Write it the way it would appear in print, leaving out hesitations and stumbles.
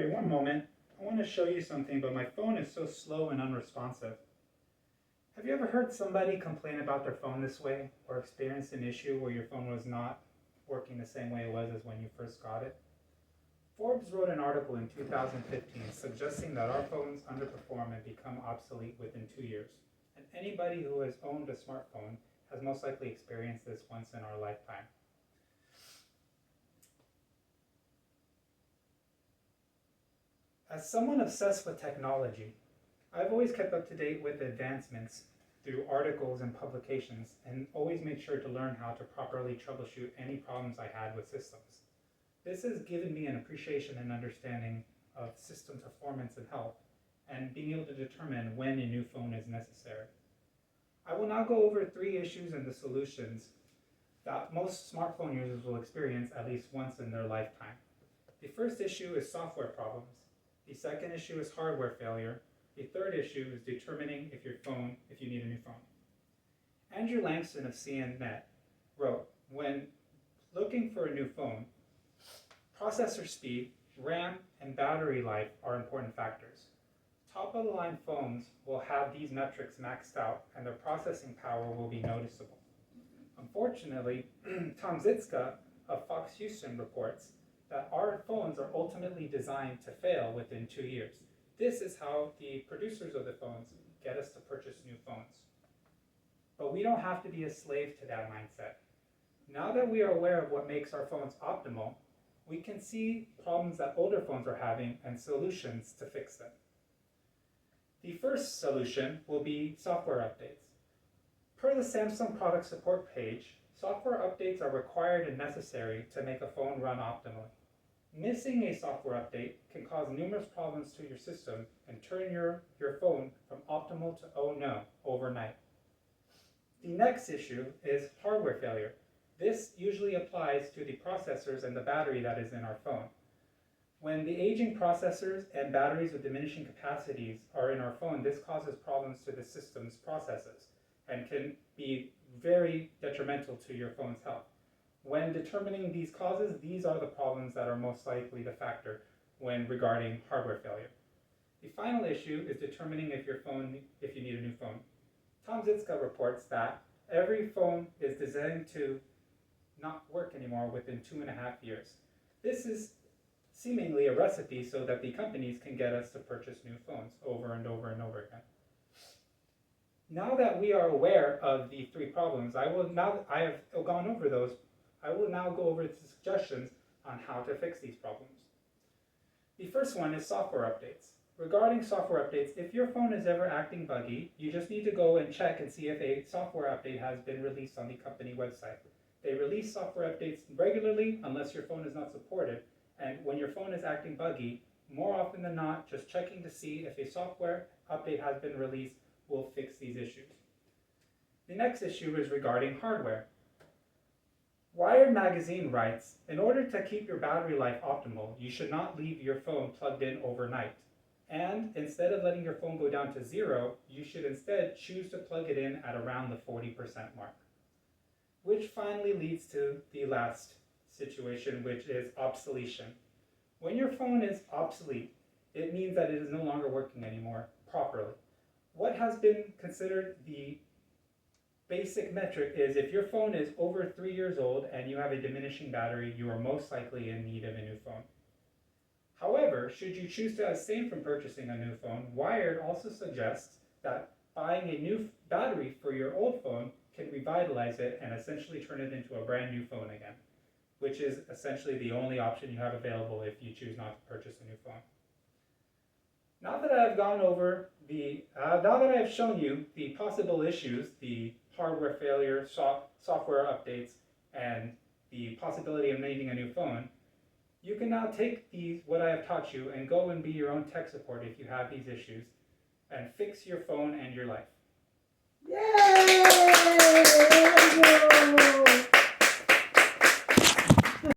Sorry, one moment. I want to show you something, but my phone is so slow and unresponsive. Have you ever heard somebody complain about their phone this way, or experienced an issue where your phone was not working the same way it was as when you first got it? Forbes wrote an article in 2015 suggesting that our phones underperform and become obsolete within 2 years. And anybody who has owned a smartphone has most likely experienced this once in our lifetime. As someone obsessed with technology, I've always kept up to date with advancements through articles and publications, and always made sure to learn how to properly troubleshoot any problems I had with systems. This has given me an appreciation and understanding of system performance and health, and being able to determine when a new phone is necessary. I will now go over 3 issues and the solutions that most smartphone users will experience at least once in their lifetime. The first issue is software problems. The second issue is hardware failure. The third issue is determining if you need a new phone. Andrew Langston of CNNet wrote, when looking for a new phone, processor speed, RAM, and battery life are important factors. Top-of-the-line phones will have these metrics maxed out, and their processing power will be noticeable. Unfortunately, Tom Zitska of Fox Houston reports that our phones are ultimately designed to fail within 2 years. This is how the producers of the phones get us to purchase new phones. But we don't have to be a slave to that mindset. Now that we are aware of what makes our phones optimal, we can see problems that older phones are having and solutions to fix them. The first solution will be software updates. Per the Samsung product support page, software updates are required and necessary to make a phone run optimally. Missing a software update can cause numerous problems to your system and turn your phone from optimal to oh no overnight. The next issue is hardware failure. This usually applies to the processors and the battery that is in our phone. When the aging processors and batteries with diminishing capacities are in our phone, this causes problems to the system's processes and can be very detrimental to your phone's health. When determining these causes, these are the problems that are most likely the factor when regarding hardware failure. The final issue is determining if you need a new phone. Tom Zitska reports that every phone is designed to not work anymore within 2.5 years. This is seemingly a recipe so that the companies can get us to purchase new phones over and over and over again. Now that we are aware of the 3 problems, I have gone over those. I will now go over the suggestions on how to fix these problems. The first one is software updates. Regarding software updates, if your phone is ever acting buggy, you just need to go and check and see if a software update has been released on the company website. They release software updates regularly unless your phone is not supported, and when your phone is acting buggy, more often than not, just checking to see if a software update has been released will fix these issues. The next issue is regarding hardware. Wired Magazine writes, in order to keep your battery life optimal, you should not leave your phone plugged in overnight. And instead of letting your phone go down to 0, you should instead choose to plug it in at around the 40% mark. Which finally leads to the last situation, which is obsolescence. When your phone is obsolete, it means that it is no longer working anymore properly. What has been considered the basic metric is if your phone is over 3 years old and you have a diminishing battery, you are most likely in need of a new phone. However, should you choose to abstain from purchasing a new phone, Wired also suggests that buying a new battery for your old phone can revitalize it and essentially turn it into a brand new phone again, which is essentially the only option you have available if you choose not to purchase a new phone. Now that I have shown you the possible issues, the hardware failure, software updates, and the possibility of needing a new phone, you can now take what I have taught you and go and be your own tech support if you have these issues and fix your phone and your life. Yay!